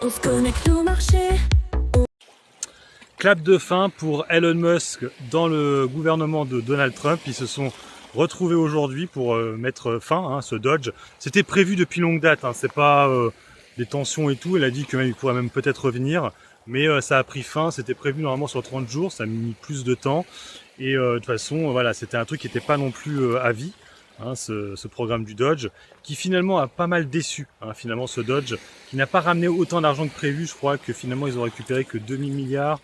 On se connecte au marché. Clap de fin pour Elon Musk dans le gouvernement de Donald Trump. Ils se sont retrouvés aujourd'hui pour mettre fin à ce Dodge. C'était prévu depuis longue date, hein. C'est pas des tensions et tout. Il a dit qu'il pourrait même peut-être revenir, mais ça a pris fin. C'était prévu normalement sur 30 jours, ça a mis plus de temps. Et de toute façon, voilà, c'était un truc qui n'était pas non plus à vie. Hein, ce programme du Dodge, qui finalement a pas mal déçu, hein, finalement ce Dodge, qui n'a pas ramené autant d'argent que prévu. Je crois que finalement ils ont récupéré que 2000 milliards,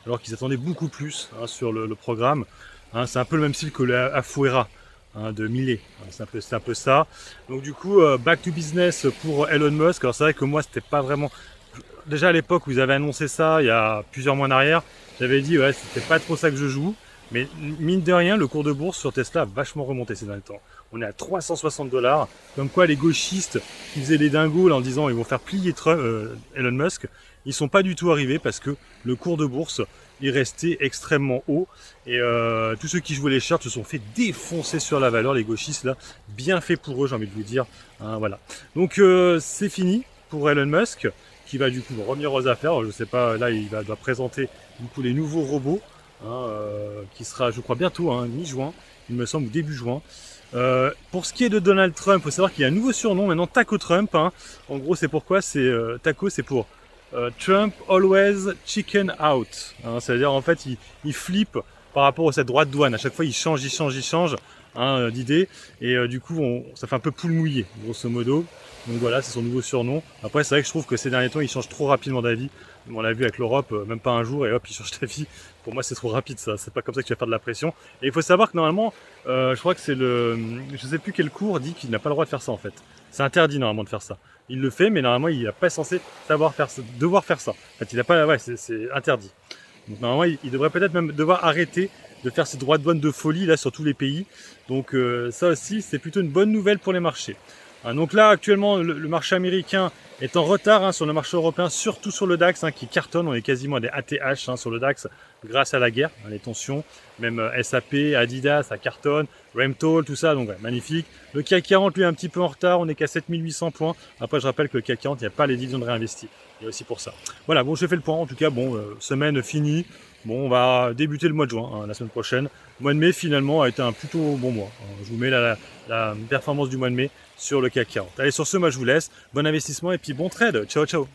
alors qu'ils attendaient beaucoup plus, hein, sur le programme. Hein, c'est un peu le même style que le Afuera, hein, de Millet. Hein, c'est un peu ça. Donc du coup, back to business pour Elon Musk. Alors c'est vrai que moi, c'était pas vraiment... Déjà à l'époque où ils avaient annoncé ça, il y a plusieurs mois en arrière, j'avais dit ouais, c'était pas trop ça que je joue. Mais mine de rien, le cours de bourse sur Tesla a vachement remonté ces derniers temps. On est à 360 $. Comme quoi les gauchistes qui faisaient les dingos là, en disant ils vont faire plier Elon Musk, ils sont pas du tout arrivés parce que le cours de bourse est resté extrêmement haut. Et tous ceux qui jouaient les shorts se sont fait défoncer sur la valeur, les gauchistes là. Bien fait pour eux, j'ai envie de vous dire. Hein, voilà. Donc c'est fini pour Elon Musk, qui va du coup revenir aux affaires. Je sais pas, là il doit présenter du coup les nouveaux robots. Hein, qui sera, je crois, bientôt, hein, mi-juin, il me semble, ou début juin. Pour ce qui est de Donald Trump, il faut savoir qu'il y a un nouveau surnom maintenant, Taco Trump. Hein. En gros, c'est pourquoi c'est Taco, c'est pour Trump Always Chicken Out. Hein, c'est-à-dire, en fait, il flippe par rapport à cette droite douane. À chaque fois, il change hein, d'idée. Et du coup, ça fait un peu poule mouillée, grosso modo. Donc voilà, c'est son nouveau surnom. Après, c'est vrai que je trouve que ces derniers temps, il change trop rapidement d'avis. On l'a vu avec l'Europe, même pas un jour, et hop, il change d'avis. Pour moi, c'est trop rapide, ça. C'est pas comme ça que tu vas faire de la pression. Et il faut savoir que normalement, je crois que c'est je sais plus quel cours dit qu'il n'a pas le droit de faire ça, en fait. C'est interdit, normalement, de faire ça. Il le fait, mais normalement, il n'est pas censé devoir faire ça. En fait, il n'a pas, ouais, c'est interdit. Donc, normalement, il devrait peut-être même devoir arrêter de faire ces droits de douane de folie, là, sur tous les pays. Donc, ça aussi, c'est plutôt une bonne nouvelle pour les marchés. Hein, donc là, actuellement, le marché américain est en retard, hein, sur le marché européen, surtout sur le DAX, hein, qui cartonne. On est quasiment à des ATH, hein, sur le DAX grâce à la guerre, hein, les tensions. Même SAP, Adidas, ça cartonne, Remtol, tout ça, donc ouais, magnifique. Le CAC 40, lui, est un petit peu en retard. On est qu'à 7800 points. Après, je rappelle que le CAC 40, il n'y a pas les dividendes réinvestis. Il y a aussi pour ça. Voilà, bon, je fais le point. En tout cas, bon, semaine finie. Bon, on va débuter le mois de juin, hein, la semaine prochaine. Le mois de mai, finalement, a été un plutôt bon mois. Je vous mets la performance du mois de mai sur le CAC 40. Allez, sur ce, moi, je vous laisse. Bon investissement et puis bon trade. Ciao, ciao.